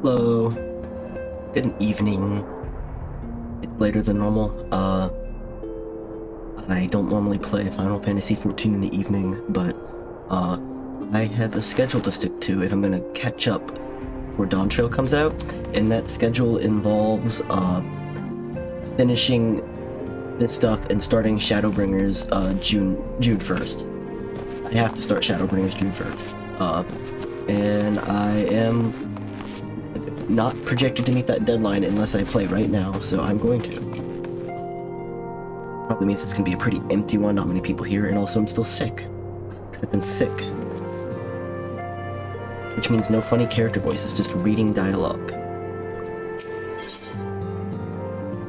Hello. Good evening. It's later than normal. I don't normally play Final Fantasy XIV in the evening, but, I have a schedule to stick to if I'm gonna catch up before Dawn Trail comes out, and that schedule involves, finishing this stuff and starting Shadowbringers, June 1st. I have to start Shadowbringers June 1st. And I am not projected to meet that deadline unless I play right now, so I'm going to. Probably means it's gonna be a pretty empty one, not many people here, and also I'm still sick. Because I've been sick. Which means no funny character voices, just reading dialogue.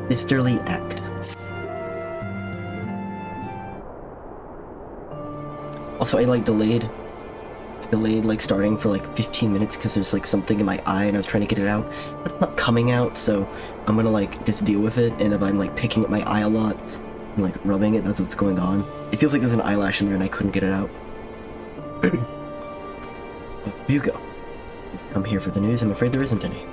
Sisterly act. Also, I delayed starting for 15 minutes because there's something in my eye and I was trying to get it out, but it's not coming out, so I'm gonna just deal with it. And if I'm picking at my eye a lot and rubbing it, that's what's going on. It feels like there's an eyelash in there and I couldn't get it out. You go. You've come here for the news. I'm afraid there isn't any.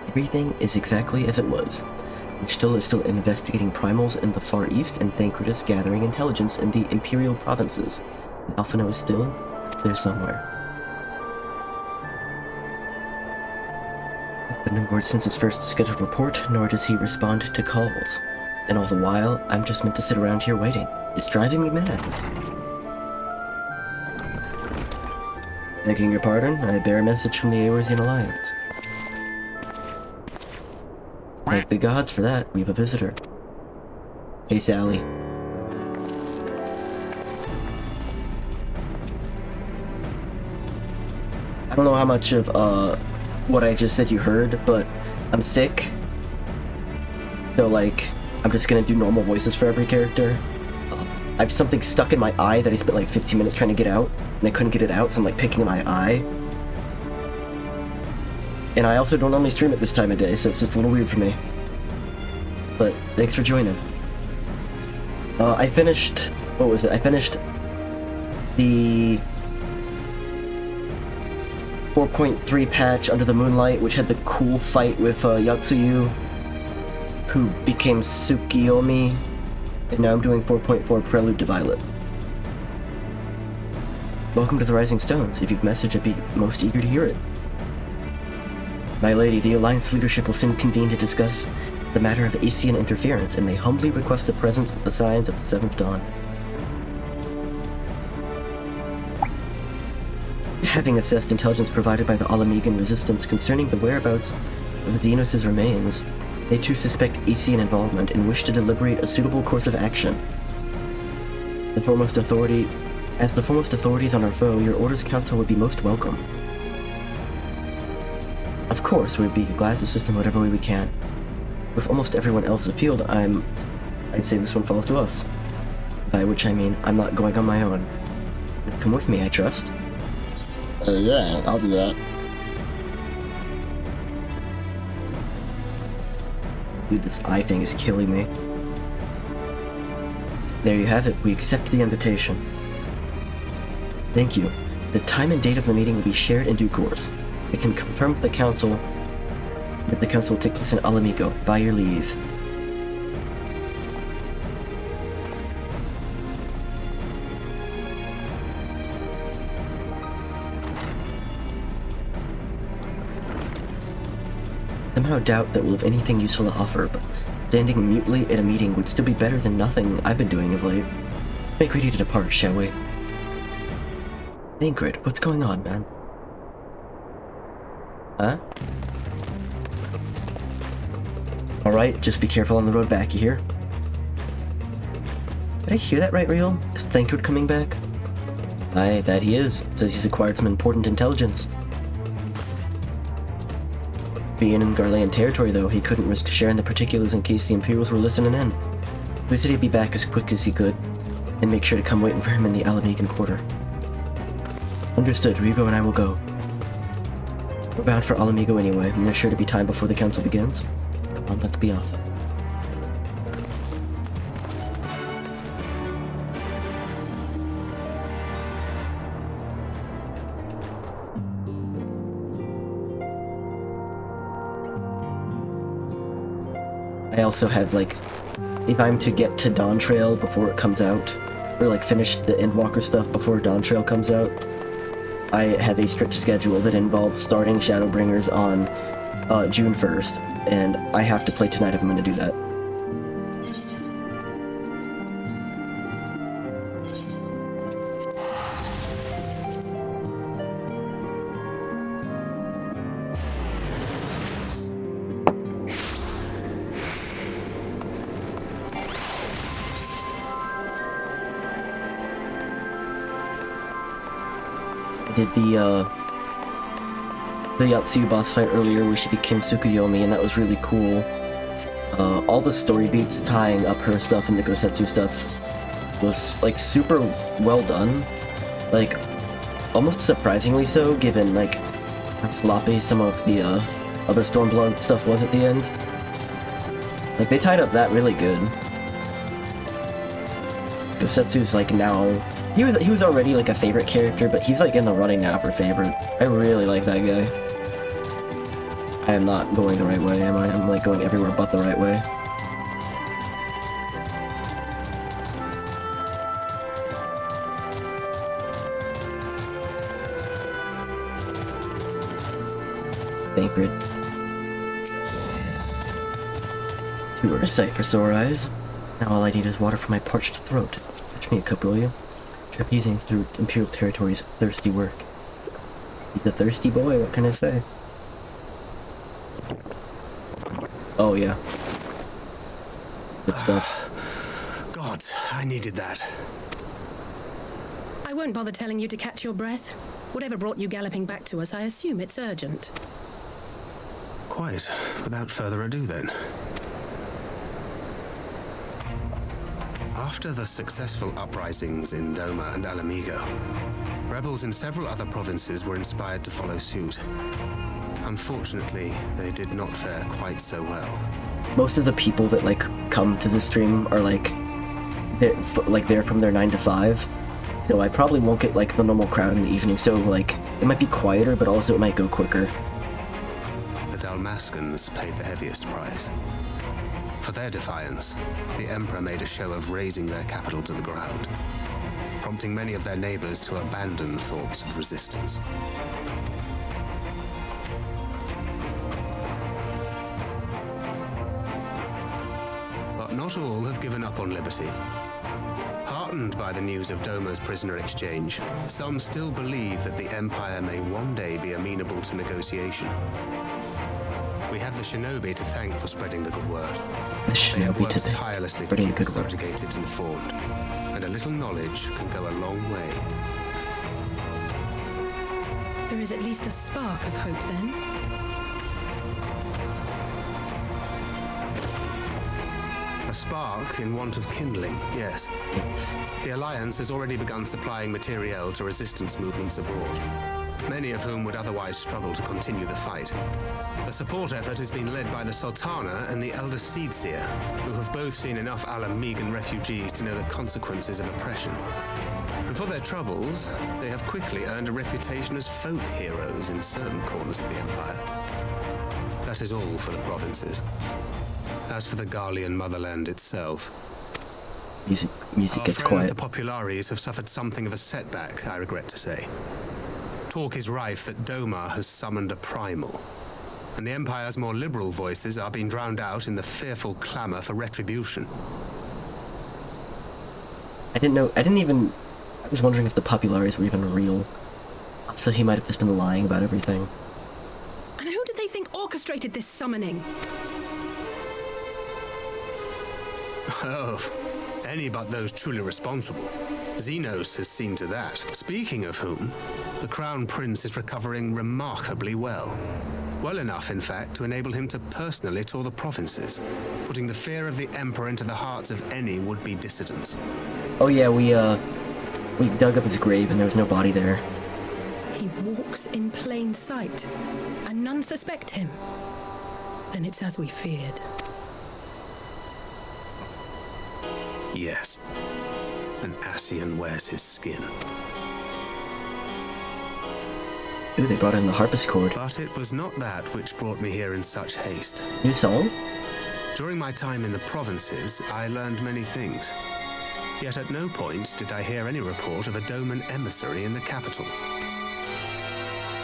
Everything is exactly as it was. Still is still investigating primals in the Far East, and Thancred is gathering intelligence in the Imperial provinces. And Alphino is still there somewhere. There's been no word since his first scheduled report, nor does he respond to calls. And all the while, I'm just meant to sit around here waiting. It's driving me mad. Begging your pardon, I bear a message from the Eorzean Alliance. Thank the gods for that. We have a visitor. Hey, Sally. I don't know how much of what I just said you heard, but I'm sick. So I'm just gonna do normal voices for every character. I have something stuck in my eye that I spent 15 minutes trying to get out, and I couldn't get it out, so I'm picking at my eye. And I also don't normally stream at this time of day, so it's just a little weird for me. But thanks for joining. I finished... what was it? I finished the 4.3 patch Under the Moonlight, which had the cool fight with Yatsuyu, who became Tsukiyomi, and now I'm doing 4.4 Prelude to Violet. Welcome to the Rising Stones. If you've messaged, I'd be most eager to hear it. My lady, the Alliance leadership will soon convene to discuss the matter of Asian interference, and they humbly request the presence of the signs of the Seventh Dawn. Having assessed intelligence provided by the Alamegan resistance concerning the whereabouts of the Denos' remains, they too suspect Asian involvement and wish to deliberate a suitable course of action. As the foremost authorities on our foe, your Order's Council would be most welcome. Of course, we'd be glad to assist in whatever way we can. With almost everyone else afield, I'd say this one falls to us. By which I mean, I'm not going on my own. Come with me, I trust. Yeah, I'll do that. Dude, this eye thing is killing me. There you have it. We accept the invitation. Thank you. The time and date of the meeting will be shared in due course. I can confirm with the Council that the Council will take place in Alamigo, by your leave. Somehow doubt that we'll have anything useful to offer, but standing mutely at a meeting would still be better than nothing I've been doing of late. Let's make ready to depart, shall we? Ingrid, what's going on, man? Huh? Alright, just be careful on the road back, you hear? Did I hear that right, Real? Is Thancred coming back? Aye, that he is. Says he's acquired some important intelligence. Being in Garlean territory, though, he couldn't risk sharing the particulars in case the Imperials were listening in. He said he'd be back as quick as he could, and make sure to come waiting for him in the Alamegan quarter. Understood, Rebo and I will go. We're bound for Alamigo anyway, and there's sure to be time before the council begins. Come on, let's be off. I also have, like, if I'm to get to Dawn Trail before it comes out, or, like, finish the Endwalker stuff before Dawn Trail comes out, I have a strict schedule that involves starting Shadowbringers on June 1st, and I have to play tonight if I'm going to do that. Did the Yatsuyu boss fight earlier where she became Tsukuyomi, and that was really cool. All the story beats tying up her stuff and the Gosetsu stuff was, like, super well done. Like, almost surprisingly so, given, like, how sloppy some of the other Stormblood stuff was at the end. Like, they tied up that really good. Gosetsu's, like, now... He was already, like, a favorite character, but he's, like, in the running now for favorite. I really like that guy. I am not going the right way, am I? I'm, like, going everywhere but the right way. Thancred. You are a sight for sore eyes. Now all I need is water for my parched throat. Fetch me a cup, will you? Trapezing through Imperial territory's thirsty work. He's a thirsty boy, what can I say? Oh, yeah. Good stuff. God, I needed that. I won't bother telling you to catch your breath. Whatever brought you galloping back to us, I assume it's urgent. Quite. Without further ado, then. After the successful uprisings in Doma and Alamigo, rebels in several other provinces were inspired to follow suit. Unfortunately, they did not fare quite so well. Most of the people that, like, come to the stream are, like, they're from their 9 to 5, so I probably won't get, like, the normal crowd in the evening, so, like, it might be quieter, but also it might go quicker. The Dalmaskans paid the heaviest price. For their defiance, the Emperor made a show of razing their capital to the ground, prompting many of their neighbors to abandon thoughts of resistance. But not all have given up on liberty. Heartened by the news of Doma's prisoner exchange, some still believe that the Empire may one day be amenable to negotiation. We have the shinobi to thank for spreading the good word. The They have shinobi worked to tirelessly to spreading keep the the good word. subjugated informed, and a little knowledge can go a long way. There is at least a spark of hope, then. A spark in want of kindling, yes. Yes. The Alliance has already begun supplying materiel to resistance movements abroad, many of whom would otherwise struggle to continue the fight. The support effort has been led by the Sultana and the Elder Seedseer, who have both seen enough Alamigan refugees to know the consequences of oppression. And for their troubles, they have quickly earned a reputation as folk heroes in certain corners of the Empire. That is all for the provinces. As for the Garlean motherland itself, Music our gets friends quiet. the Populares have suffered something of a setback, I regret to say. Talk is rife that Doma has summoned a primal, and the Empire's more liberal voices are being drowned out in the fearful clamor for retribution. I was wondering if the Populares were even real. So he might have just been lying about everything. And who did they think orchestrated this summoning? Oh, any but those truly responsible. Xenos has seen to that. Speaking of whom, the Crown Prince is recovering remarkably well. Well enough, in fact, to enable him to personally tour the provinces, putting the fear of the Emperor into the hearts of any would-be dissidents. Oh yeah, we dug up his grave and there was no body there. He walks in plain sight, and none suspect him. Then it's as we feared. Yes. An Ascian wears his skin. Ooh, they brought in the harpsichord. But it was not that which brought me here in such haste. New song? During my time in the provinces, I learned many things. Yet at no point did I hear any report of a Doman emissary in the capital.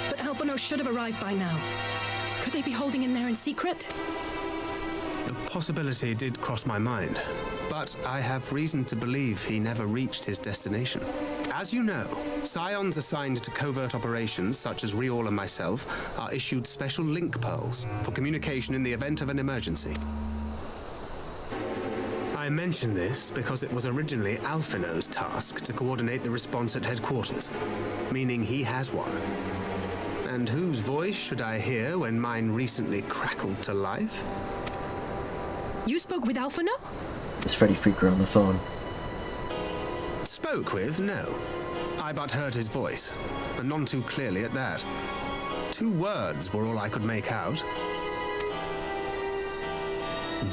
But Alphonse should have arrived by now. Could they be holding him there in secret? The possibility did cross my mind, but I have reason to believe he never reached his destination. As you know, scions assigned to covert operations, such as Riol and myself, are issued special link pearls for communication in the event of an emergency. I mention this because it was originally Alphino's task to coordinate the response at headquarters, meaning he has one. And whose voice should I hear when mine recently crackled to life? You spoke with Alphino? Is Freddy Freaker on the phone? Spoke with? No. I but heard his voice, and none too clearly at that. 2 words were all I could make out.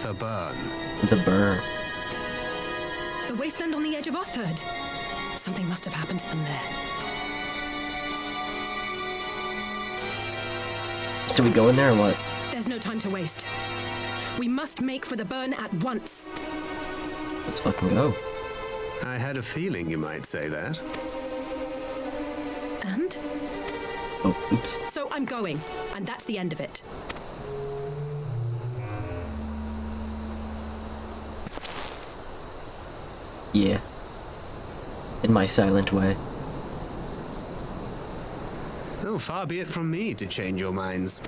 The burn. The burn. The wasteland on the edge of Otherd. Something must have happened to them there. So we go in there or what? There's no time to waste. We must make for the burn at once. Let's fucking go. I had a feeling you might say that. And? Oh, oops. So I'm going, and that's the end of it. Yeah. In my silent way. Oh, far be it from me to change your minds.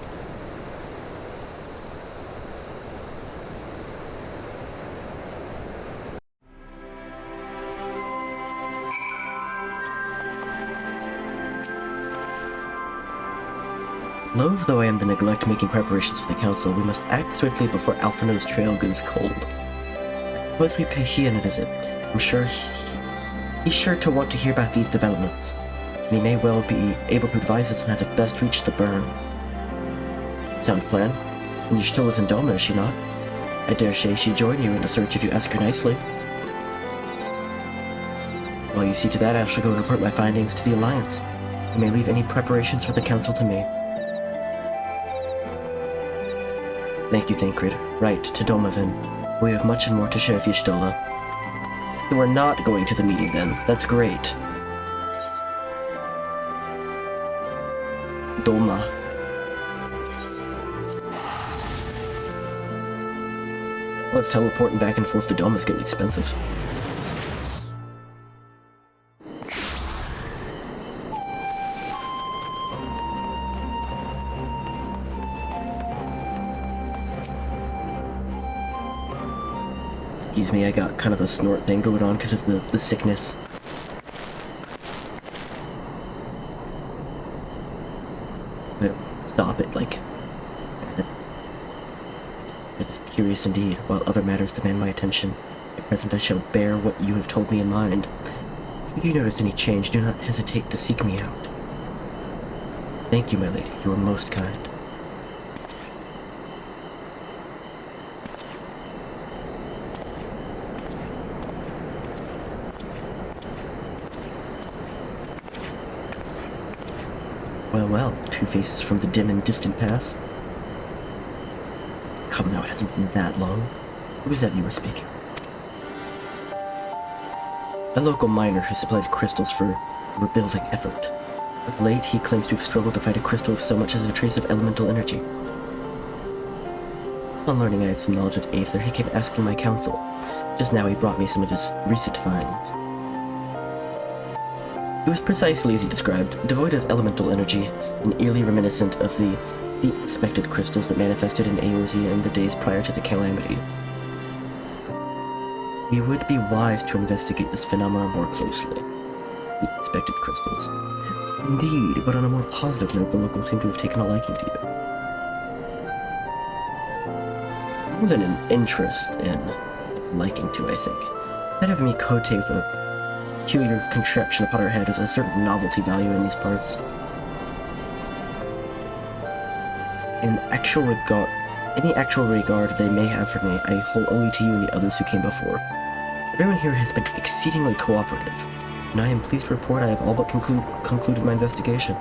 Loath though I am to neglect making preparations for the council, we must act swiftly before Alphino's trail goes cold. Suppose we pay Hien a visit. I'm sure he's sure to want to hear about these developments, and he may well be able to advise us on how to best reach the burn. Sound plan? And you still lives in Doma, is she not? I dare say she'd join you in the search if you ask her nicely. While you see to that, I shall go and report my findings to the Alliance. You may leave any preparations for the council to me. Thank you, Thancred. Right, to Doma then. We have much and more to share with Y'shtola. So we're not going to the meeting then. That's great. Doma. Well, it's teleporting back and forth to Doma is getting expensive. Excuse me, I got kind of a snort thing going on because of the sickness. But stop it, like, it's bad. It's curious indeed. While other matters demand my attention, at present I shall bear what you have told me in mind. If you do notice any change, do not hesitate to seek me out. Thank you, my lady. You are most kind. Well, two faces from the dim and distant past. Come now, it hasn't been that long. Who was that you were speaking? A local miner who supplied crystals for a rebuilding effort. Of late, he claims to have struggled to find a crystal with so much as a trace of elemental energy. Upon learning I had some knowledge of Aether, he came asking my counsel. Just now he brought me some of his recent finds. It was precisely as he described, devoid of elemental energy, and eerily reminiscent of the expected crystals that manifested in Eorzea in the days prior to the calamity. We would be wise to investigate this phenomenon more closely. The expected crystals. Indeed, but on a more positive note, the locals seem to have taken a liking to you. More than an interest in liking to, I think. Instead of me Kote with a peculiar contraption upon her head has a certain novelty value in these parts. Any actual regard they may have for me, I hold only to you and the others who came before. Everyone here has been exceedingly cooperative, and I am pleased to report I have all but concluded my investigation.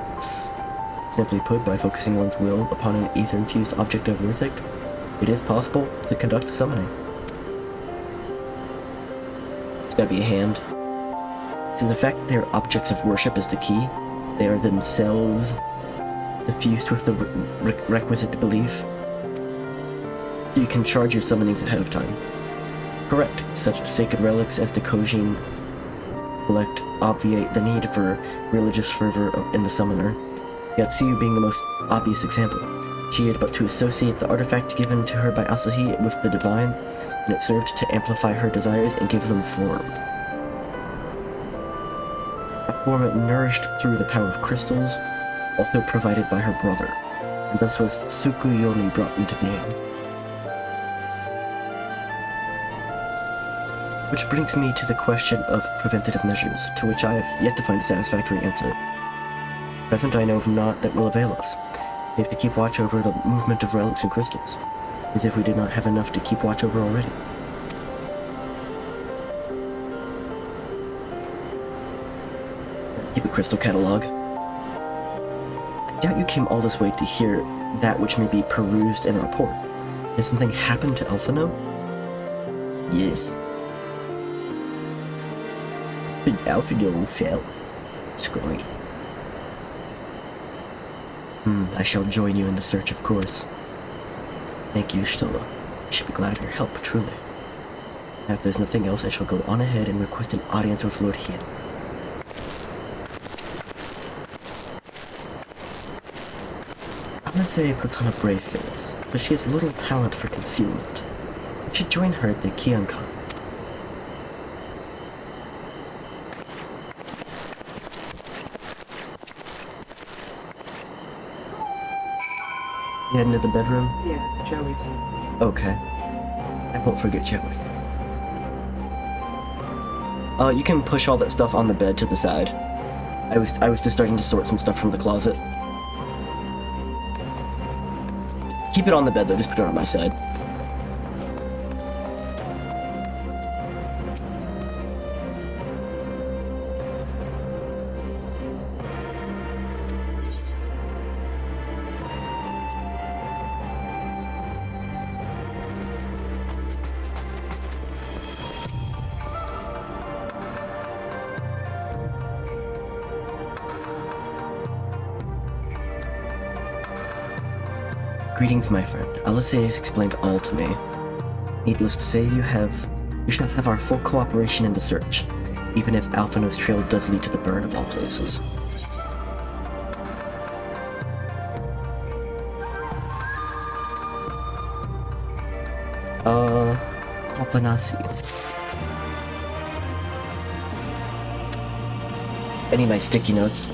Simply put, by focusing one's will upon an ether-infused object of Earthic, it is possible to conduct a summoning. It's gotta be a hand. So the fact that they are objects of worship is the key. They are themselves suffused with the requisite belief. You can charge your summonings ahead of time. Correct. Such sacred relics as the Kojin collect obviate the need for religious fervor in the summoner. Yatsuyu being the most obvious example. She had but to associate the artifact given to her by Asahi with the divine, and it served to amplify her desires and give them form. A form nourished through the power of crystals, also provided by her brother, and thus was Tsukuyomi brought into being. Which brings me to the question of preventative measures, to which I have yet to find a satisfactory answer. Present I know of naught that will avail us. We have to keep watch over the movement of relics and crystals, as if we did not have enough to keep watch over already. Keep a crystal catalog. I doubt you came all this way to hear that which may be perused in a report. Has something happened to Alphino? Yes. Alphino fell. Screwy. I shall join you in the search, of course. Thank you, Stola. I should be glad of your help, truly. Now, if there's nothing else, I shall go on ahead and request an audience with Lord Hien. Amase puts on a brave face, but she has little talent for concealment. I should join her at the Kiankan. You head into the bedroom? Yeah, Joey's. Okay. I won't forget Joey. You can push all that stuff on the bed to the side. I was just starting to sort some stuff from the closet. Keep it on the bed though, just put it on my side. Greetings, my friend. Alice has explained all to me. Needless to say, you shall have our full cooperation in the search, even if Alphino's trail does lead to the burn of all places. Alphanasi. Any of my sticky notes?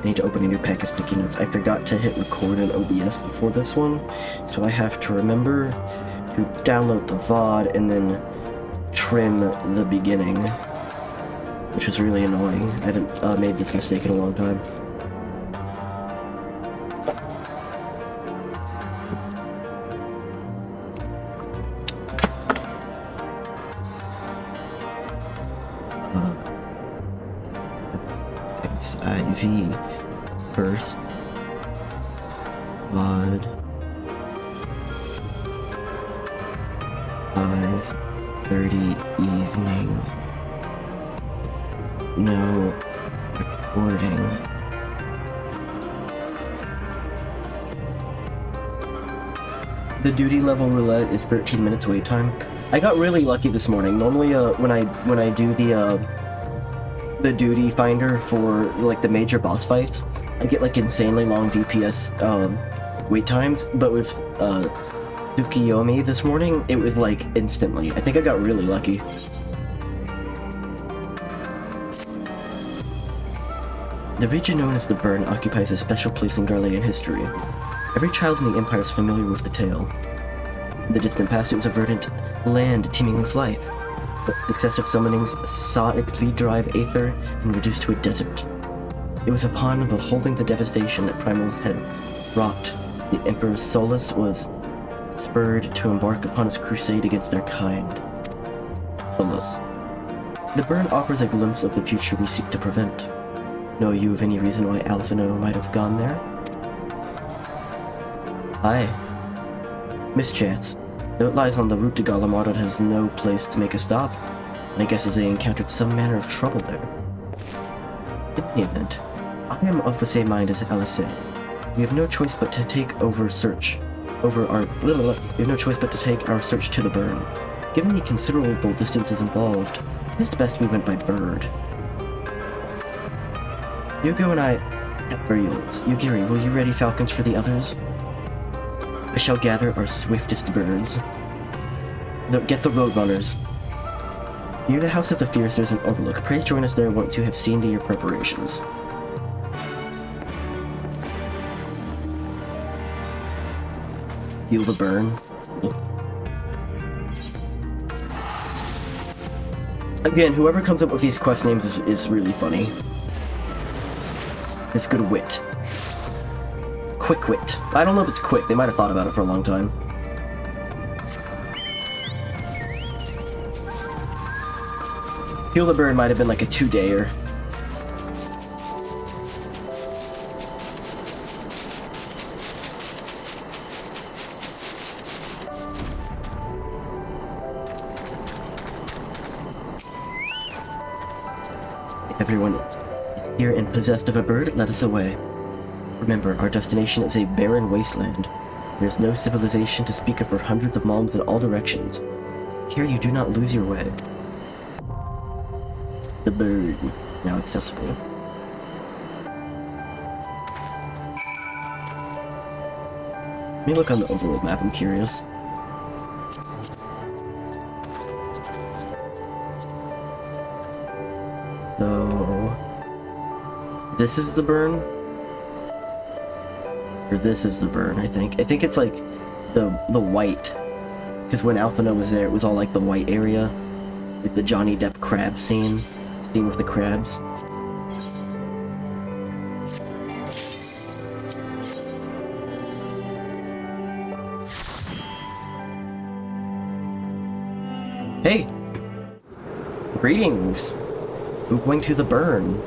I need to open a new pack of sticky notes. I forgot to hit record in OBS before this one, so I have to remember to download the VOD and then trim the beginning, which is really annoying. I haven't made this mistake in a long time. XIV first VOD 5:30 evening. No recording. The duty level roulette is 13 minutes wait time. I got really lucky this morning. Normally, when I do the duty finder for like the major boss fights, I get like insanely long DPS wait times, but with Tsukuyomi this morning, it was like instantly. I think I got really lucky. The region known as the Burn occupies a special place in Garlean history. Every child in the Empire is familiar with the tale. In the distant past, it was a verdant land teeming with life. But successive summonings saw it bleed dry of aether and reduced to a desert. It was upon beholding the devastation that Primals had wrought, the Emperor's Solus was spurred to embark upon his crusade against their kind. Solus. The burn offers a glimpse of the future we seek to prevent. Know you of any reason why Alphino might have gone there? Aye. Mischance. Though it lies on the route to Galamar, it has no place to make a stop. My guess is they encountered some manner of trouble there. In the event, I am of the same mind as Alice. We have no choice but to take our search to the burn. Given the considerable distances involved, it is best we went by bird. Yugo and I at burials. Yugiri, will you ready falcons for the others? I shall gather our swiftest birds. Get the roadrunners. Near the House of the Fierce there's an overlook. Pray join us there once you have seen to your preparations. Feel the burn. Again, whoever comes up with these quest names is really funny. It's good wit. Quick wit. I don't know if it's quick. They might have thought about it for a long time. Heal the Bird might have been like a 2-dayer. Everyone is here and possessed of a bird, let us away. Remember, our destination is a barren wasteland. There is no civilization to speak of for hundreds of miles in all directions. Here you do not lose your way. The bird, now accessible. Let me look on the overworld map, I'm curious. So... this is the burn? Or this is the burn, I think. I think it's like the white. Because when Alphino was there, it was all like the white area. Like the Johnny Depp crab scene with the crabs. Hey! Greetings! I'm going to the burn.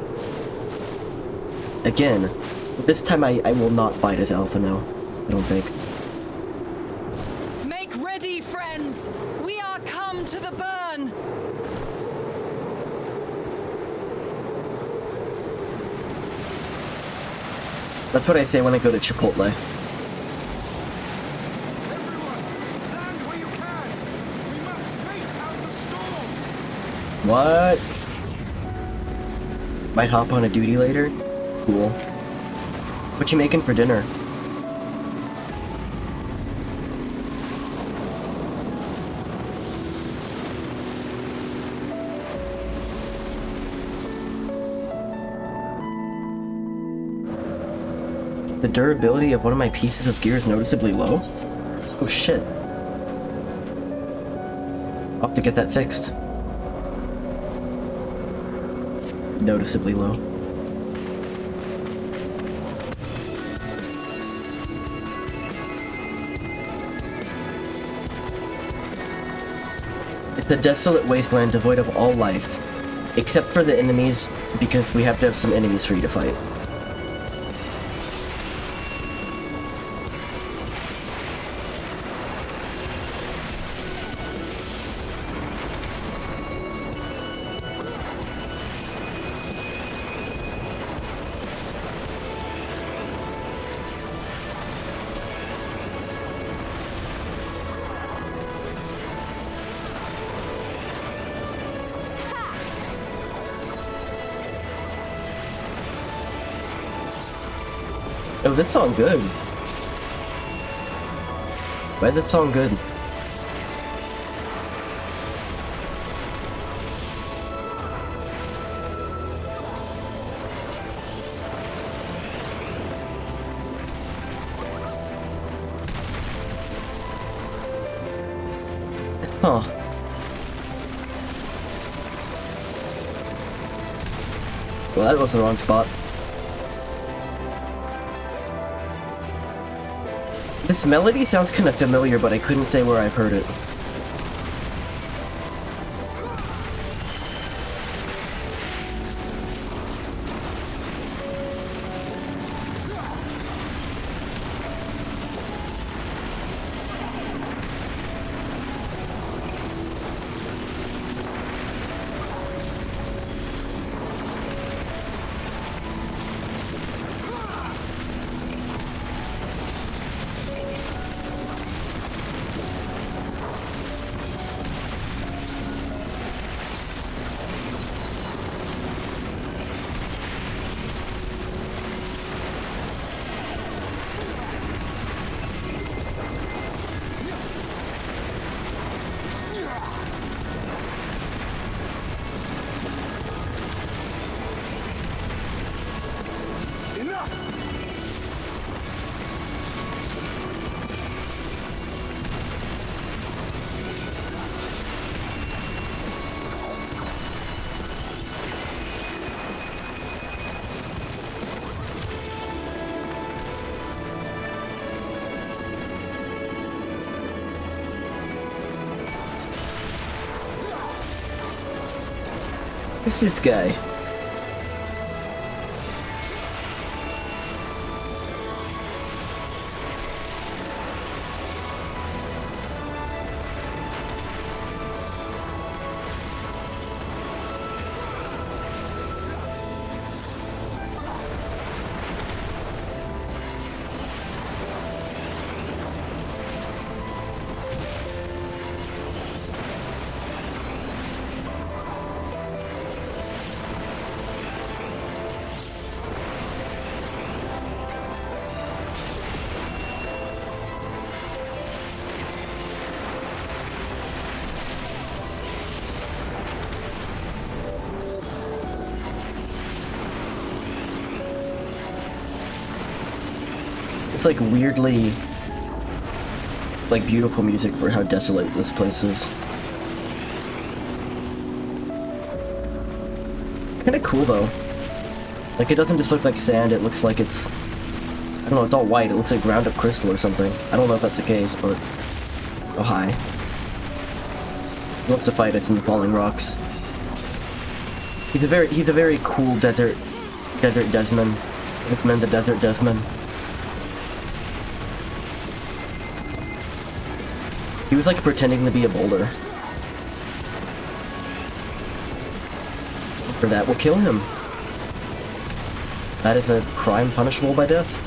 Again. But this time I will not fight as Alphino. I don't think. Make ready, friends! We are come to the burn! That's what I say when I go to Chipotle. Everyone, land where you can. We must wait out the storm. What? Might hop on a duty later? Cool. What you making for dinner? The durability of one of my pieces of gear is noticeably low? Oh shit. I'll have to get that fixed. Noticeably low. It's a desolate wasteland devoid of all life. Except for the enemies, because we have to have some enemies for you to fight. Oh, this song good. Why is this song good? Huh. Well, that was the wrong spot. This melody sounds kind of familiar, but I couldn't say where I've heard it. Who's this guy? It's like weirdly, like beautiful music for how desolate this place is. Kinda cool though. Like it doesn't just look like sand, it looks like it's, I don't know, it's all white, it looks like ground up crystal or something. I don't know if that's the case, but, oh hi. He wants to fight us in the falling rocks. He's a very cool desert Desmond. It's meant the desert Desmond. He was like pretending to be a boulder. For that will kill him. That is a crime punishable by death.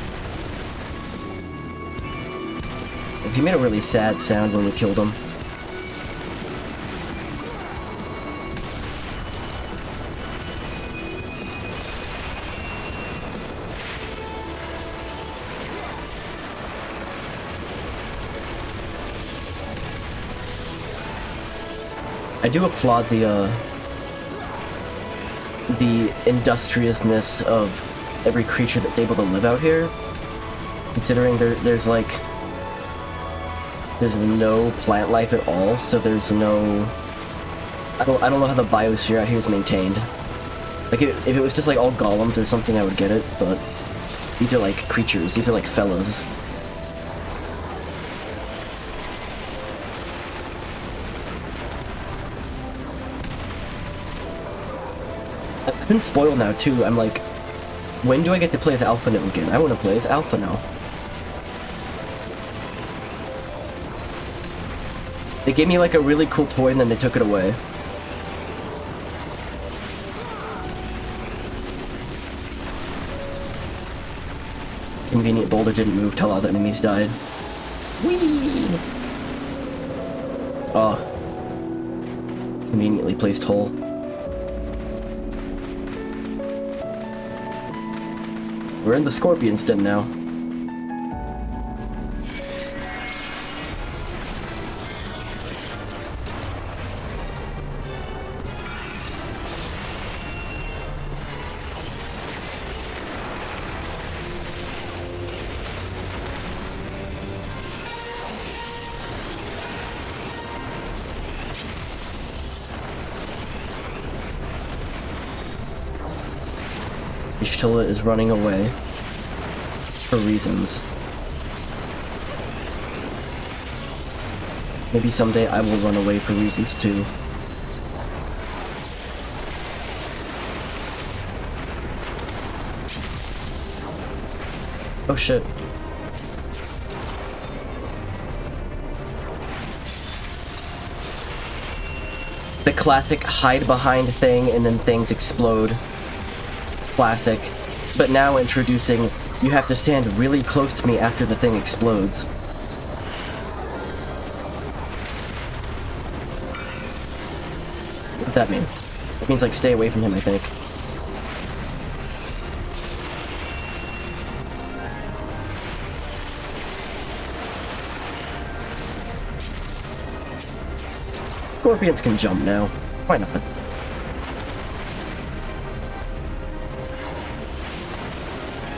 He made a really sad sound when we killed him. I do applaud the industriousness of every creature that's able to live out here. Considering there's no plant life at all, so there's no... I don't know how the biosphere out here is maintained. Like, if it was just like all golems or something, I would get it, but these are like creatures, these are like fellas. I've been spoiled now too. I'm like, when do I get to play as Alpha now again? I want to play as Alpha now. They gave me like a really cool toy and then they took it away. Convenient boulder didn't move till all the enemies died. Whee! Oh. Conveniently placed hole. We're in the Scorpion's Den now. Ishtilla is running away for reasons. Maybe someday I will run away for reasons too. Oh shit. The classic hide behind thing and then things explode. Classic. But now introducing, you have to stand really close to me after the thing explodes. What does that mean? It means like stay away from him, I think. Scorpions can jump now. Why not?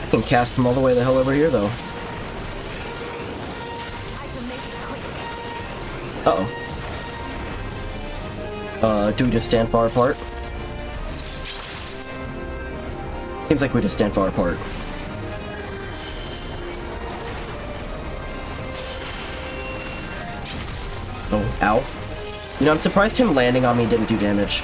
I can cast them all the way the hell over here, though. I shall make it quick. Uh-oh. Do we just stand far apart? Seems like we just stand far apart. Oh, ow. You know, I'm surprised him landing on me didn't do damage.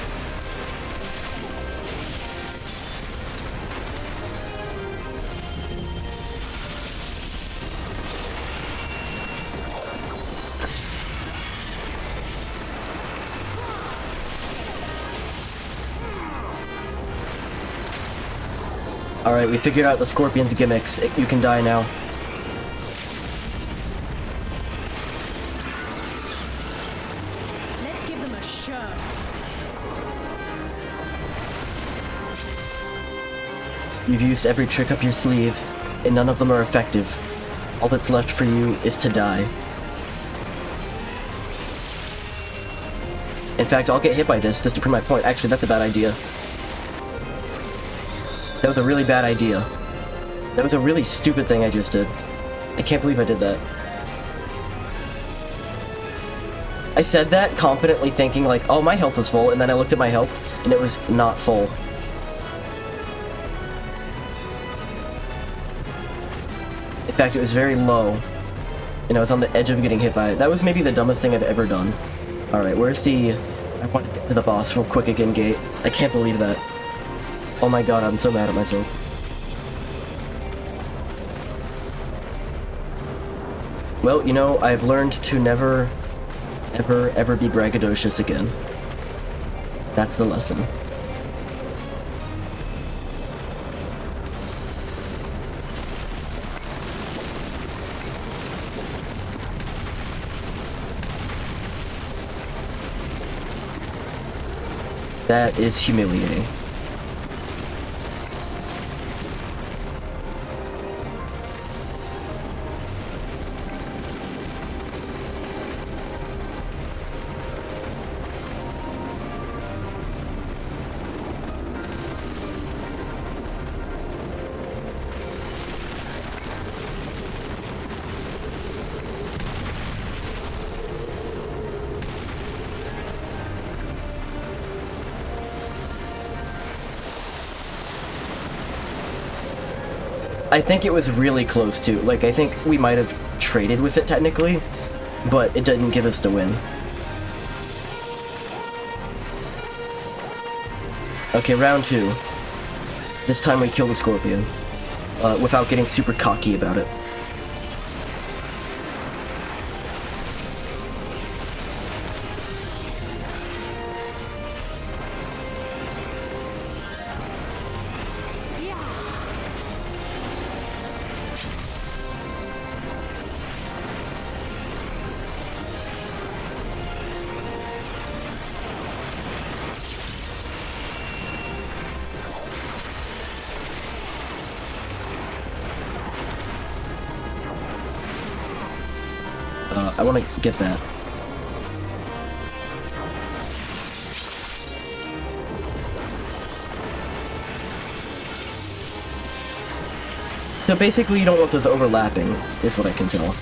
Alright, we figured out the Scorpion's gimmicks. You can die now. Let's give them a show. You've used every trick up your sleeve, and none of them are effective. All that's left for you is to die. In fact, I'll get hit by this just to prove my point. Actually, that's a bad idea. That was a really bad idea. That was a really stupid thing I just did. I can't believe I did that. I said that confidently thinking like, oh, my health is full, and then I looked at my health, and it was not full. In fact, it was very low, and I was on the edge of getting hit by it. That was maybe the dumbest thing I've ever done. Alright, where's the... I want to get to the boss real quick again, gate. I can't believe that. Oh my god, I'm so mad at myself. Well, you know, I've learned to never, ever be braggadocious again. That's the lesson. That is humiliating. I think it was really close to, like, I think we might have traded with it technically, but it didn't give us the win. Okay, round 2. This time we kill the Scorpion, without getting super cocky about it. I want to get that. So basically you don't want those overlapping, is what I can tell.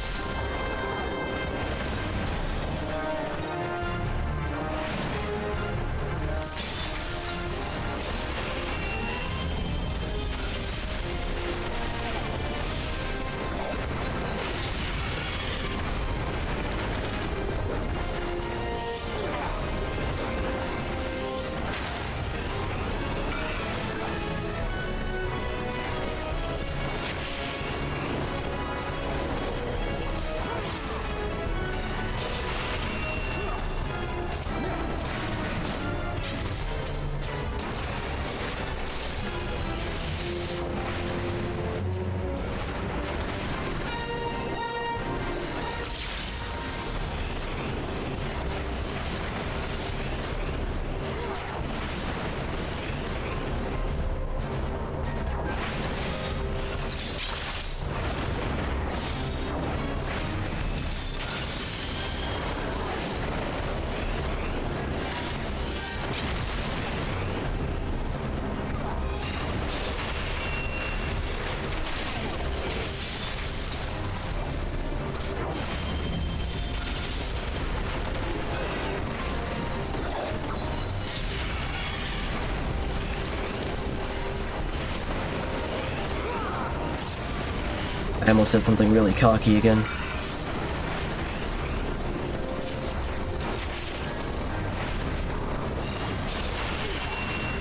I almost said something really cocky again.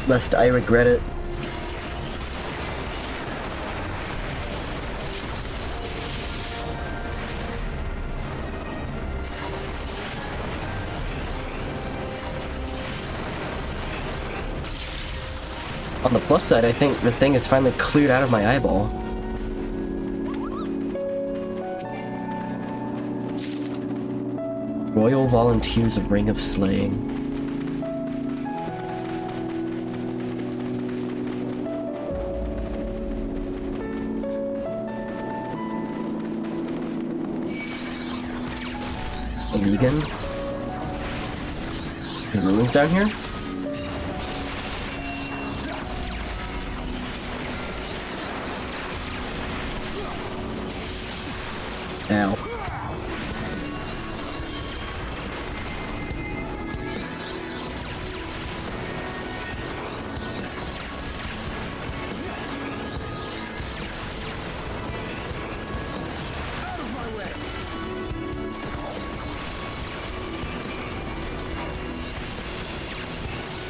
Lest I regret it. On the plus side, I think the thing is finally cleared out of my eyeball. Royal Volunteers Ring of Slaying. Vegan? The ruins down here? Ow.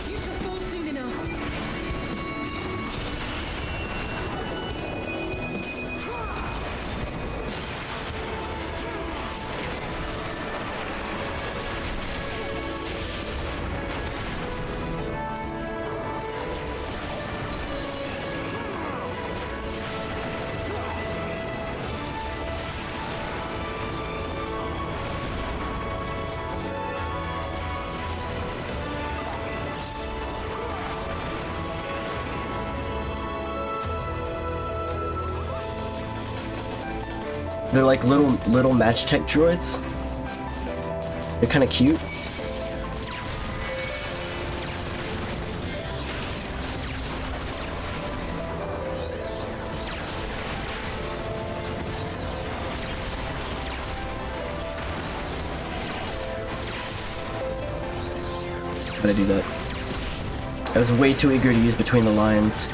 You shall fall soon enough. They're like little match tech droids. They're kind of cute. How'd I do that? I was way too eager to use between the lines.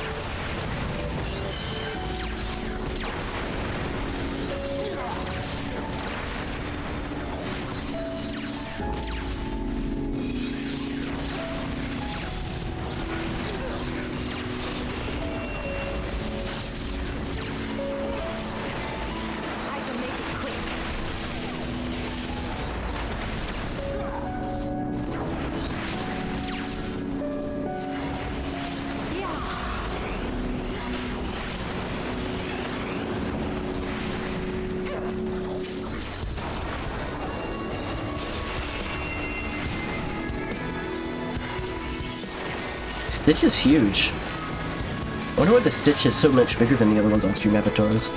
I shall make it quick. Stitch is huge. I wonder why the Stitch is so much bigger than the other ones on stream avatars.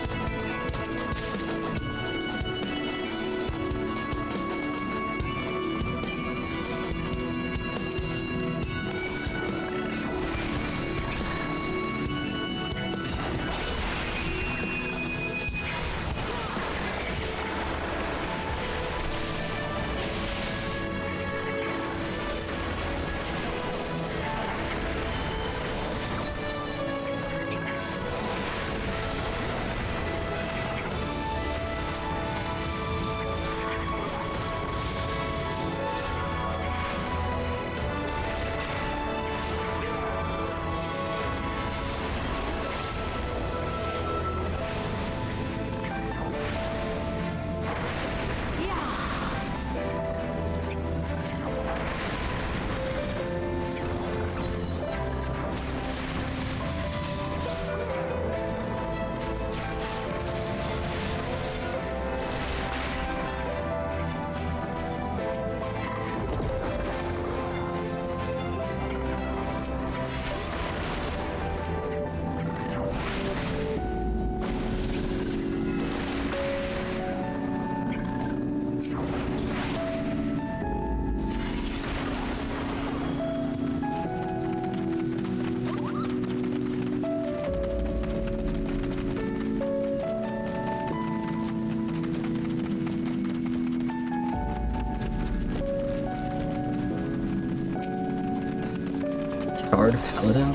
Guard Paladin?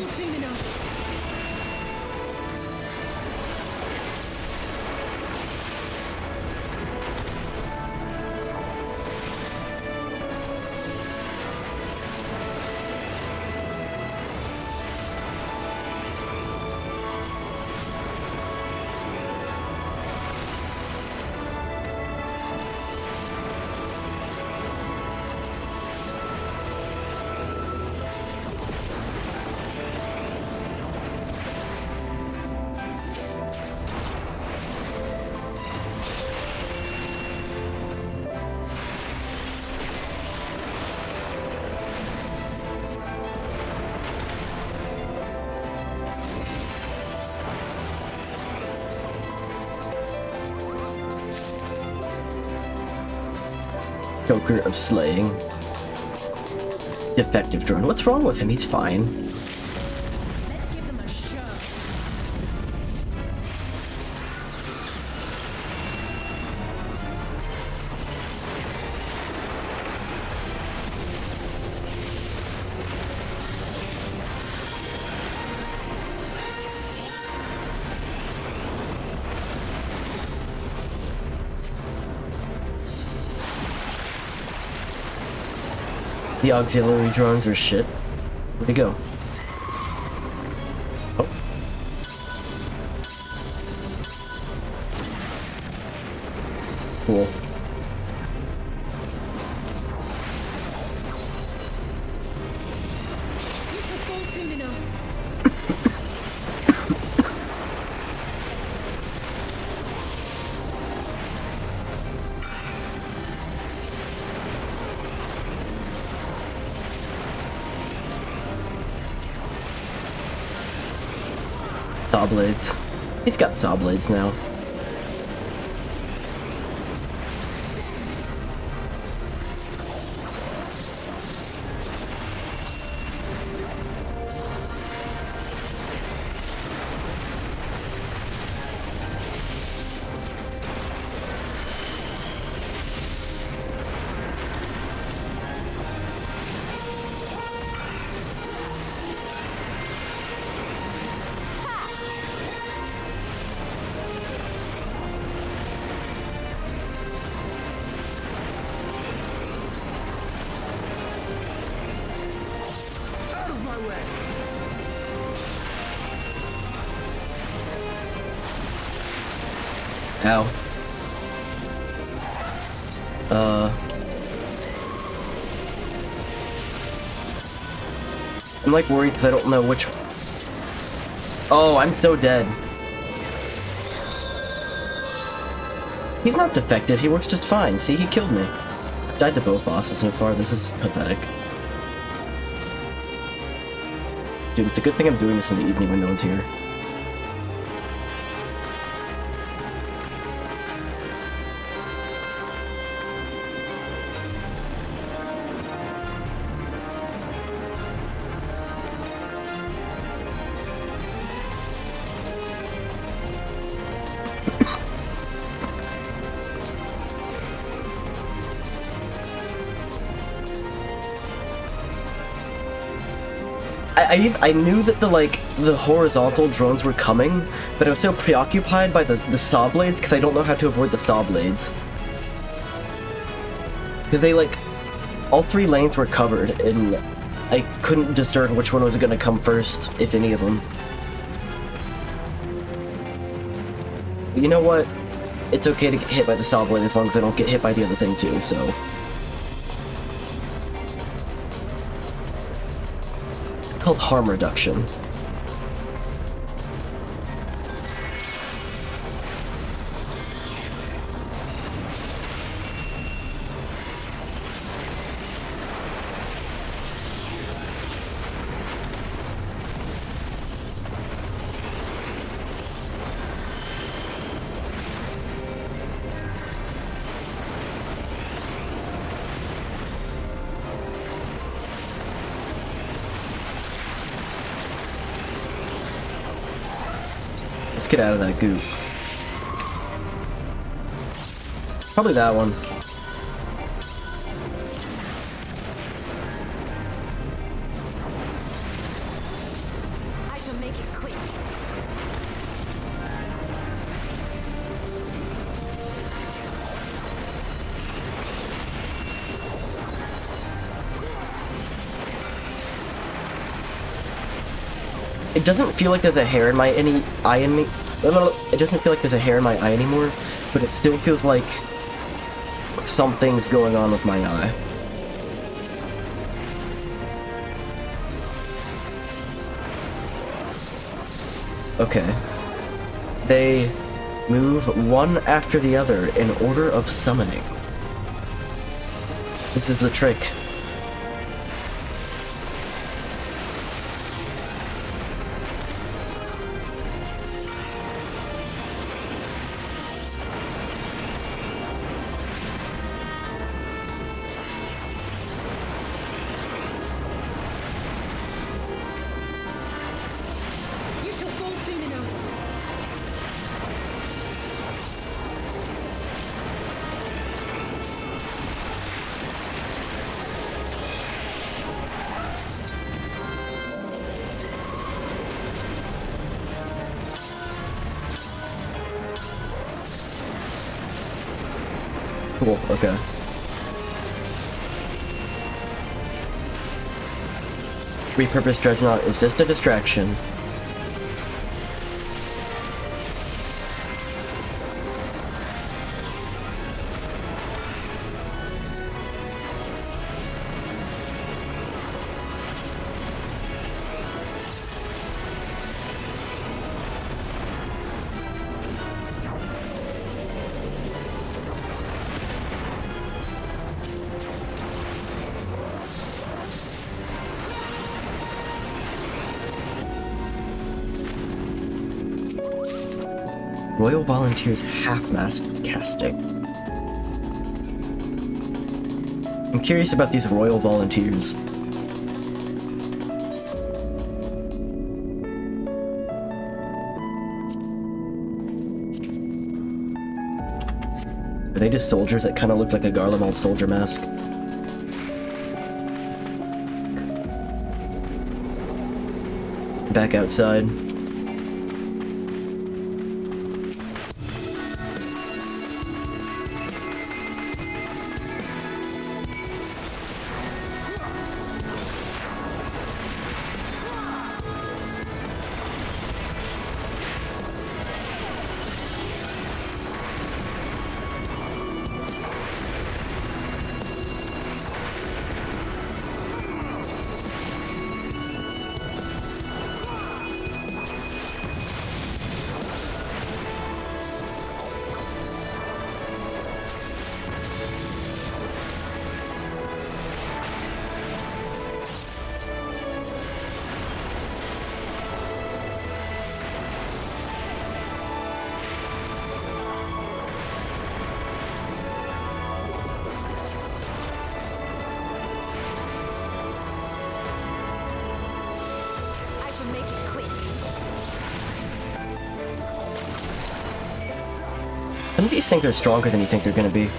fall soon enough. Joker of slaying. Defective drone. What's wrong with him? He's fine. Let's give them a show. The auxiliary drones are shit. Where'd he go? Oh. Cool. You shall fall soon enough. Saw blades. He's got saw blades now. Out of my way! Ow. I'm like worried because I don't know which. Oh, I'm so dead. He's not defective, he works just fine. See, he killed me. I've died to both bosses so far, this is pathetic. Dude, it's a good thing I'm doing this in the evening when no one's here. I knew that the horizontal drones were coming, but I was so preoccupied by the saw blades because I don't know how to avoid the saw blades. Because they all three lanes were covered and I couldn't discern which one was gonna come first, if any of them. But you know what? It's okay to get hit by the saw blade as long as I don't get hit by the other thing too, so. Called harm reduction. Let's get out of that goop. Probably that one. make it quick. It doesn't feel like there's a hair in my eye in me. It doesn't feel like there's a hair in my eye anymore, but it still feels like something's going on with my eye. Okay. They move one after the other in order of summoning. This is the trick. You shall fall soon enough. Cool, okay. Repurposed Dreadnought is just a distraction. Royal Volunteers half-mast casting. I'm curious about these Royal Volunteers. Are they just soldiers that kind of look like a Garlemald soldier mask? Back outside. I shall make it quick. Some of these things are stronger than you think they're gonna be.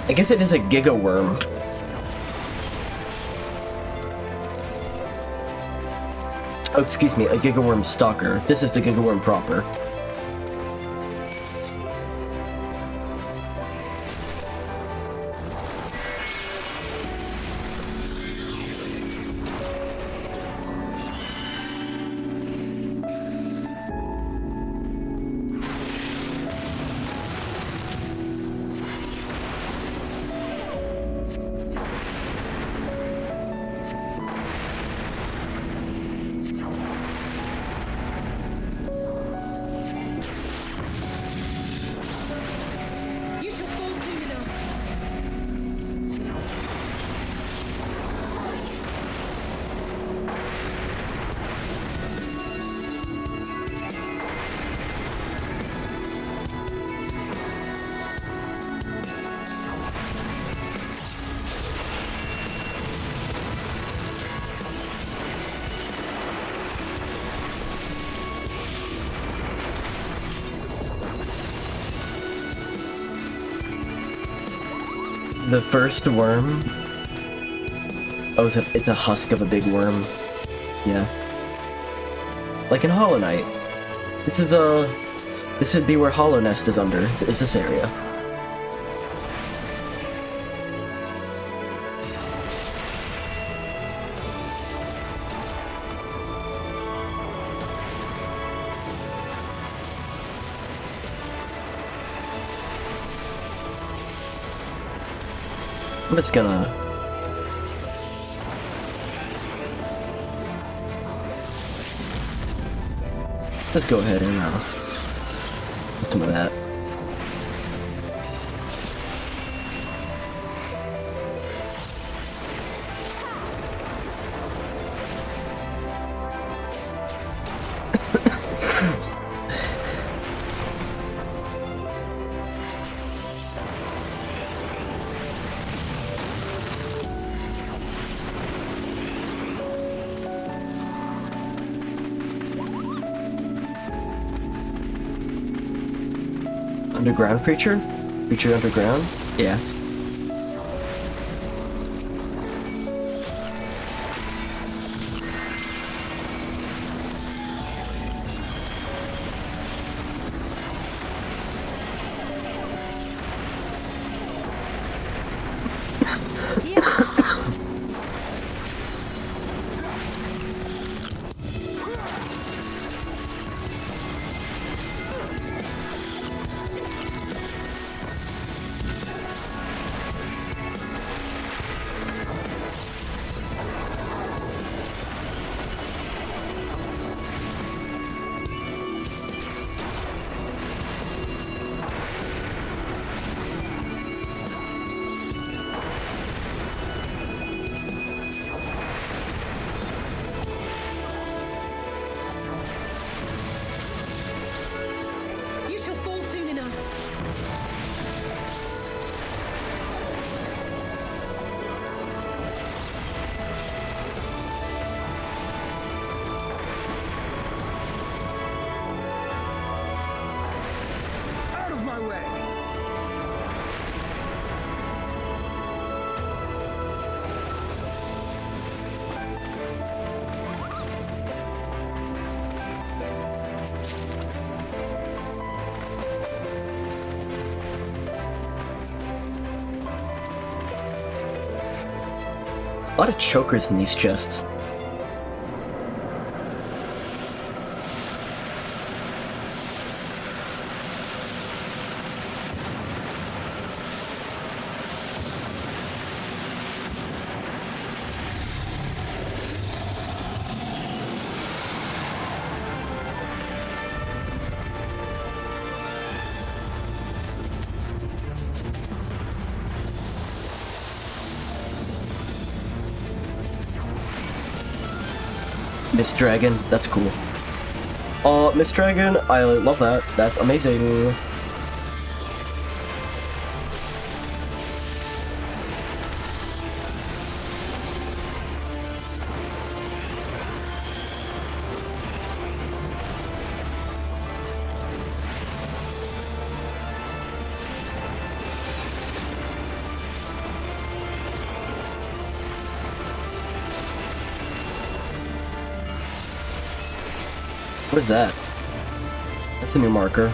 I guess it is a Giga Worm. Oh, excuse me, a Giga Worm Stalker. This is the Giga Worm proper. You shall fall soon enough. The first worm Oh, it's a husk of a big worm. Yeah. Like in Hollow Knight. This would be where Hollow Nest is under, is this area. I'm just gonna... Let's go ahead and get some of that. Underground creature? Creature underground? Yeah. You shall fall soon enough. Out of my way! A lot of chokers in these chests. Miss Dragon, that's cool. Miss Dragon, I love that. That's amazing. What is that? That's a new marker.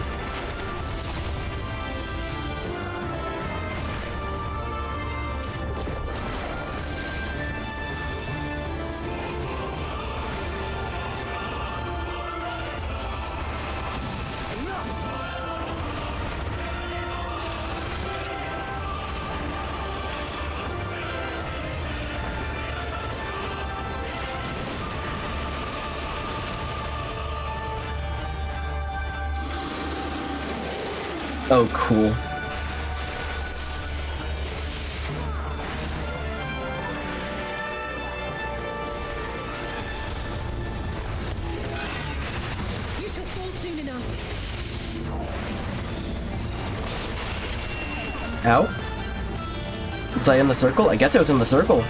Oh, cool. You shall fall soon enough. Ow. Was I in the circle? I guess I was in the circle.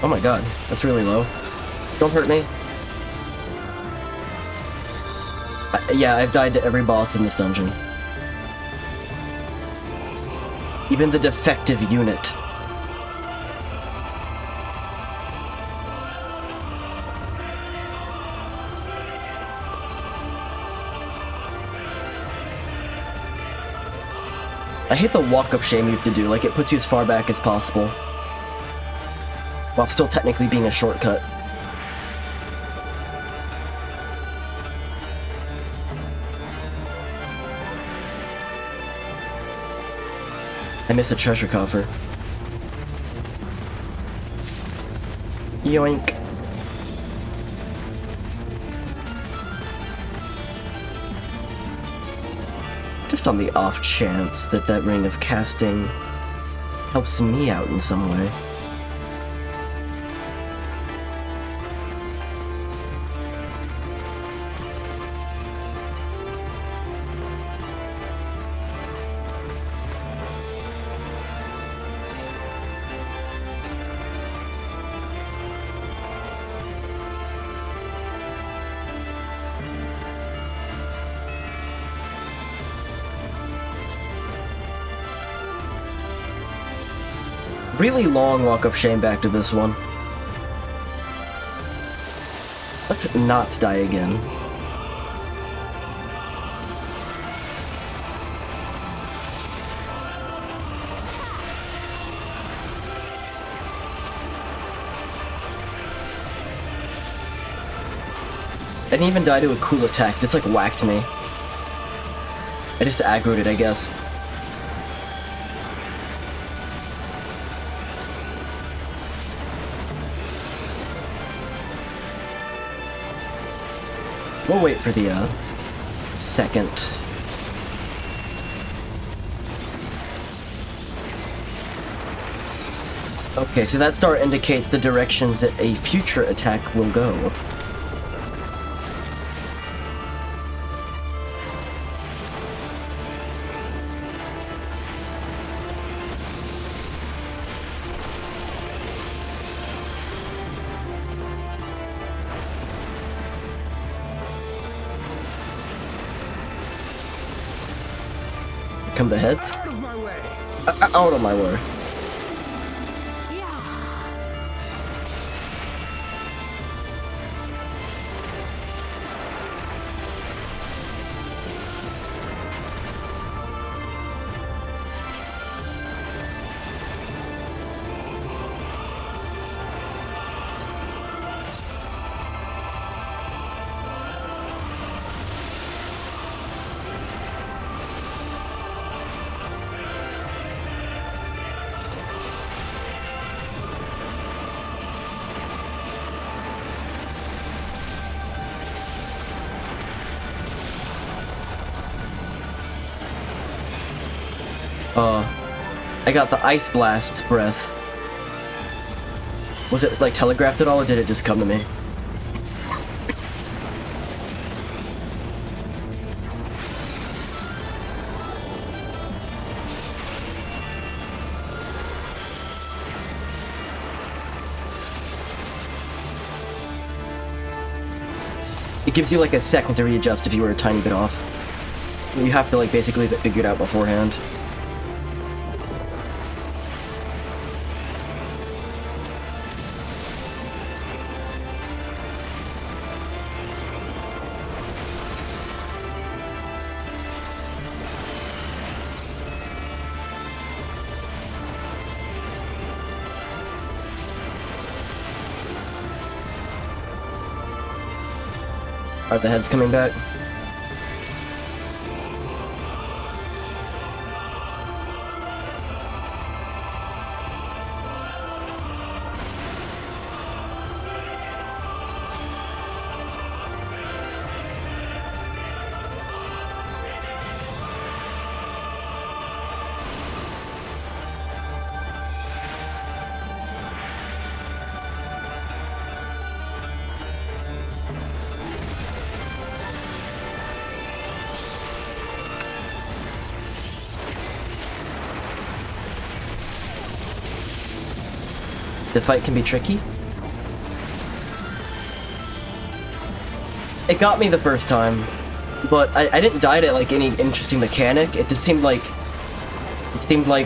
Oh my god, that's really low. Don't hurt me. Yeah, I've died to every boss in this dungeon. Even the defective unit. I hate the walk-up shame you have to do, like it puts you as far back as possible. While still technically being a shortcut. I miss a treasure coffer. Yoink. Just on the off chance that that ring of casting helps me out in some way. Really long walk of shame back to this one. Let's not die again. I didn't even die to a cool attack, just like whacked me. I just aggroed it, I guess. We'll wait for the, second. Okay, so that star indicates the directions that a future attack will go. Come the heads? Out of my way! Out of my way. I got the Ice Blast breath. Was it, like, telegraphed at all, or did it just come to me? It gives you, like, a second to readjust if you were a tiny bit off. You have to, like, basically have it figured out beforehand. Are the heads coming back? The fight can be tricky. It got me the first time, but I didn't die to like any interesting mechanic. It just seemed like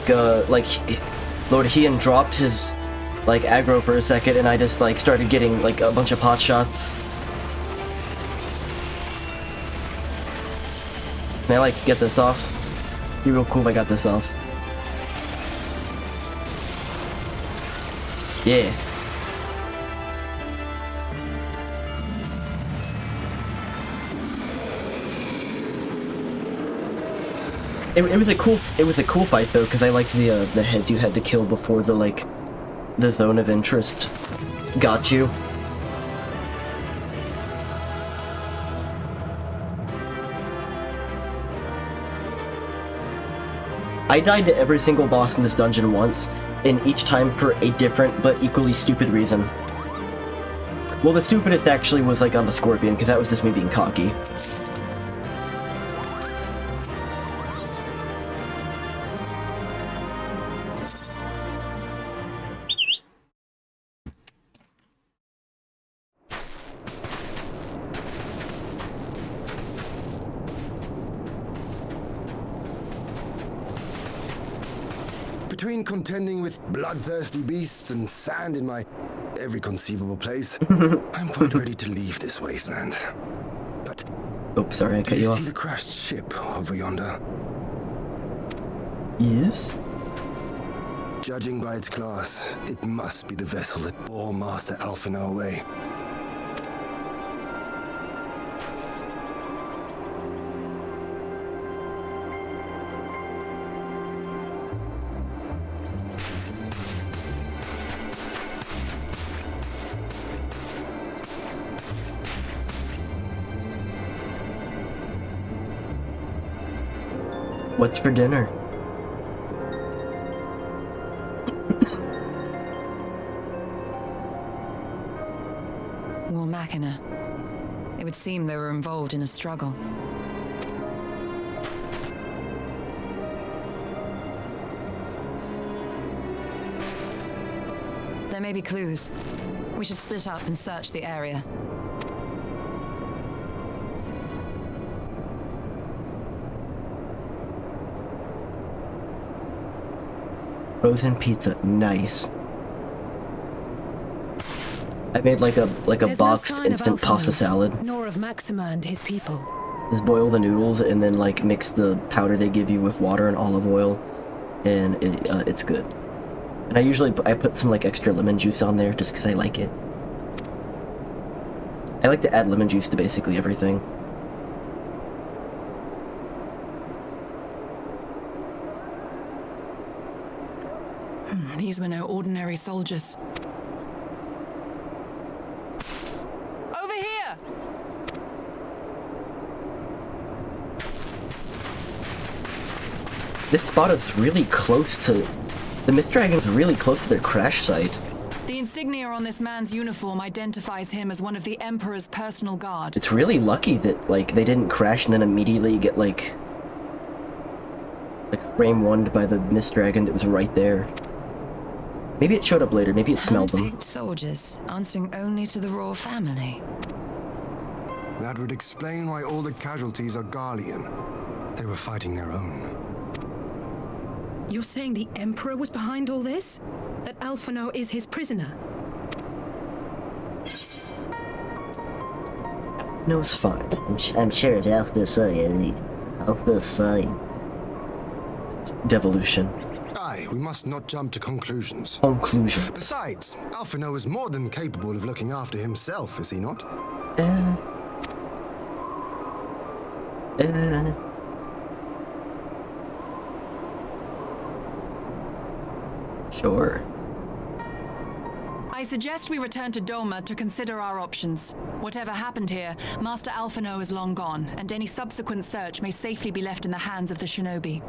Lord Heian dropped his like aggro for a second, and I just like started getting like a bunch of pot shots. Can I like get this off? Be real cool if I got this off. Yeah. It was a cool fight though, because I liked the heads you had to kill before the zone of interest got you. I died to every single boss in this dungeon once, and each time for a different but equally stupid reason. Well, the stupidest actually was like on the Scorpion, because that was just me being cocky. Between contending with bloodthirsty beasts and sand in my every conceivable place, I'm quite ready to leave this wasteland. But oops, sorry, I cut do you you off. see the crashed ship over yonder? Yes? Judging by its class, it must be the vessel that bore Master Alphinaud away. What's for dinner? War Machina. It would seem they were involved in a struggle. There may be clues. We should split up and search the area. Frozen pizza, nice. I made like a There's boxed no sign of instant Alphinaud, pasta salad. nor of Maxima and his people. Just boil the noodles and then like mix the powder they give you with water and olive oil, and it's good. And I put some like extra lemon juice on there just because I like it. I like to add lemon juice to basically everything. These were no ordinary soldiers. Over here! This spot is really close to... The Myth Dragon's really close to their crash site. The insignia on this man's uniform identifies him as one of the Emperor's personal guard. It's really lucky that, like, they didn't crash and then immediately get, like frame one'd by the Myth Dragon that was right there. Maybe it showed up later, maybe it smelled them. Hand-picked soldiers, answering only to the royal family. That would explain why all the casualties are Garlean. They were fighting their own. You're saying the Emperor was behind all this? That Alphinaud is his prisoner? No, it's fine. I'm sure it's after saying. Devolution. Aye, we must not jump to conclusions. Conclusions. Besides, Alphinaud is more than capable of looking after himself, is he not? Sure. I suggest we return to Doma to consider our options. Whatever happened here, Master Alphinaud is long gone, and any subsequent search may safely be left in the hands of the shinobi.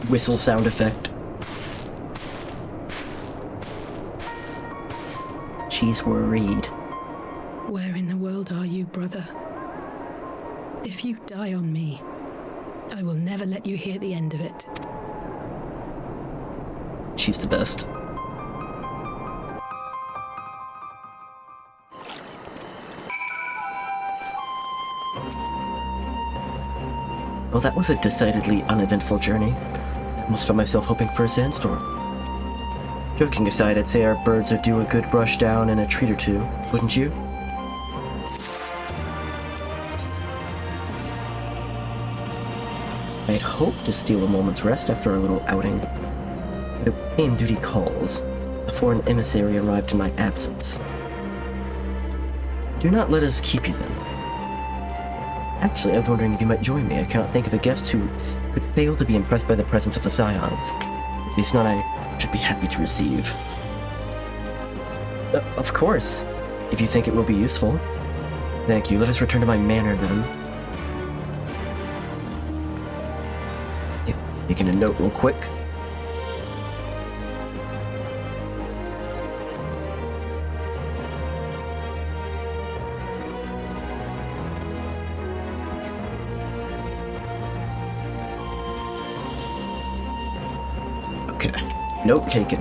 Whistle sound effect. She's worried. Where in the world are you, brother? If you die on me, I will never let you hear the end of it. She's the best. Well, that was a decidedly uneventful journey. I almost found myself hoping for a sandstorm. Joking aside, I'd say our birds are due a good brush down and a treat or two, wouldn't you? I'd hoped to steal a moment's rest after our little outing, but it became duty calls. A foreign emissary arrived in my absence. Do not let us keep you then. Actually, I was wondering if you might join me. I cannot think of a guest who could fail to be impressed by the presence of the Scions. At least none I should be happy to receive. Of course, if you think it will be useful. Thank you. Let us return to my manor then. Making a note real quick. Okay. Note taken.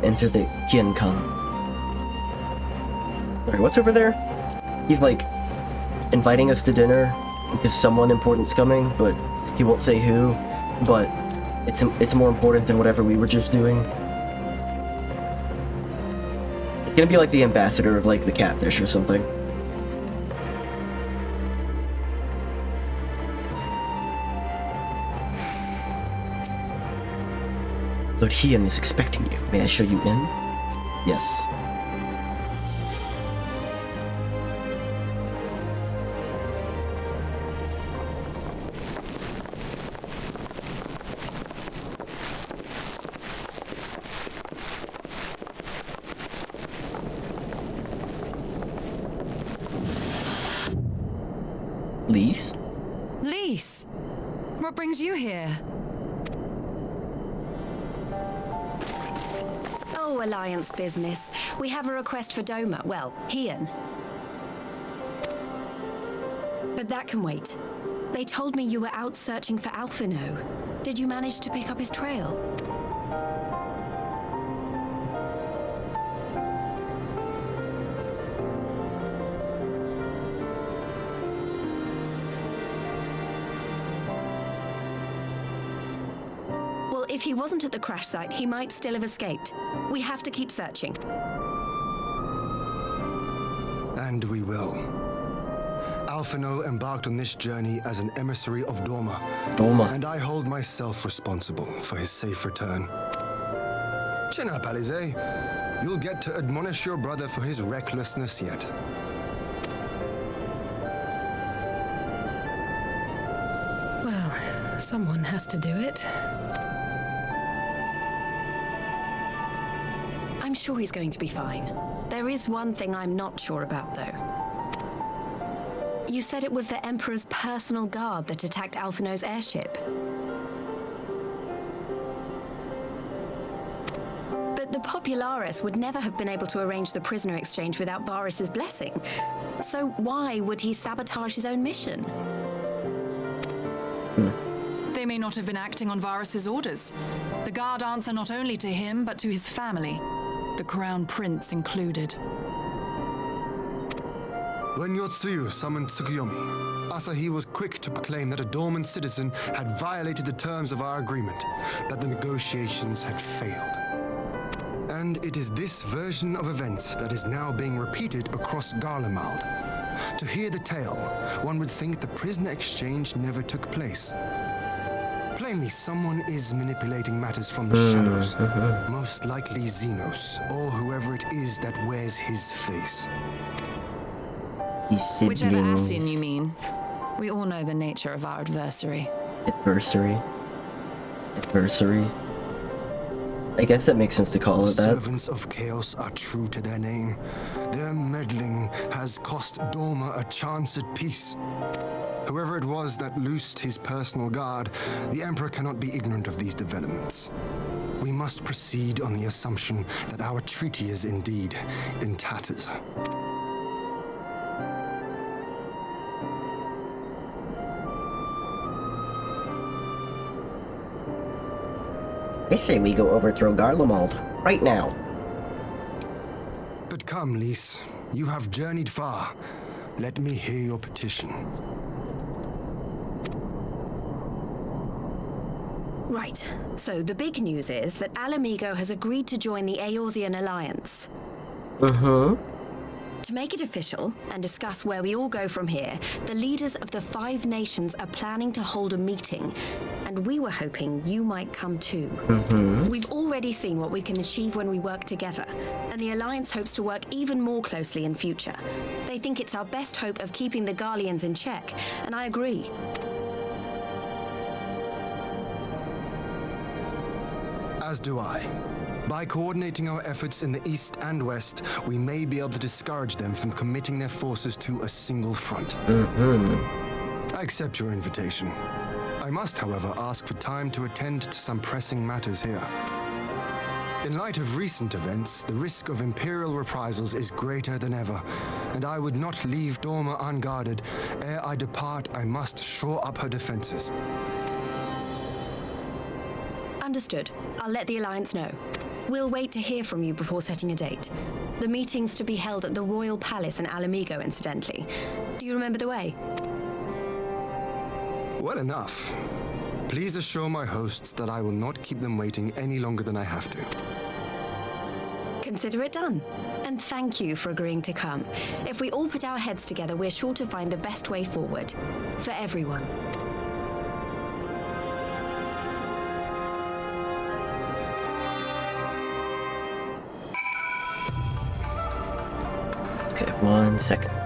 Enter the Kienkang. Alright, what's over there? He's like inviting us to dinner because someone important's coming, but he won't say who, but it's more important than whatever we were just doing. It's gonna be like the ambassador of like the catfish or something. Lord Hien is expecting you. May I show you in? Yes. Lise? Lise! What brings you here? Oh, Alliance business. We have a request for Doma. Well, Hien. But that can wait. They told me you were out searching for Alphino. Did you manage to pick up his trail? Well, if he wasn't at the crash site, he might still have escaped. We have to keep searching. And we will. Alphino embarked on this journey as an emissary of Doma. And I hold myself responsible for his safe return. Chin up, Alize. You'll get to admonish your brother for his recklessness yet. Well, someone has to do it. I'm sure he's going to be fine. There is one thing I'm not sure about, though. You said it was the Emperor's personal guard that attacked Alphino's airship. But the Popularis would never have been able to arrange the prisoner exchange without Varys' blessing. So why would he sabotage his own mission? They may not have been acting on Varys' orders. The guard answer not only to him, but to his family, the Crown Prince included. When Yotsuyu summoned Tsukuyomi, Asahi was quick to proclaim that a dormant citizen had violated the terms of our agreement, that the negotiations had failed. And it is this version of events that is now being repeated across Garlemald. To hear the tale, one would think the prisoner exchange never took place. Plainly, someone is manipulating matters from the shadows, most likely Xenos, or whoever it is that wears his face. Whichever Ascian you mean. We all know the nature of our adversary. Adversary? I guess that makes sense to call it that. Servants of chaos are true to their name. Their meddling has cost Doma a chance at peace. Whoever it was that loosed his personal guard, the Emperor cannot be ignorant of these developments. We must proceed on the assumption that our treaty is indeed in tatters. I say we go overthrow Garlemald. Right now. But come, Lys. You have journeyed far. Let me hear your petition. Right. So the big news is that Alamigo has agreed to join the Eorzean Alliance. To make it official and discuss where we all go from here, the leaders of the 5 nations are planning to hold a meeting, and we were hoping you might come too. We've already seen what we can achieve when we work together, and the Alliance hopes to work even more closely in future. They think it's our best hope of keeping the Garleans in check, and I agree. As do I. By coordinating our efforts in the east and west, we may be able to discourage them from committing their forces to a single front. I accept your invitation. I must, however, ask for time to attend to some pressing matters here. In light of recent events, the risk of Imperial reprisals is greater than ever, and I would not leave Dorma unguarded. Ere I depart, I must shore up her defenses. Understood. I'll let the Alliance know. We'll wait to hear from you before setting a date. The meeting's to be held at the Royal Palace in Alamigo, incidentally. Do you remember the way? Well enough. Please assure my hosts that I will not keep them waiting any longer than I have to. Consider it done. And thank you for agreeing to come. If we all put our heads together, we're sure to find the best way forward. For everyone. Okay, 1 second.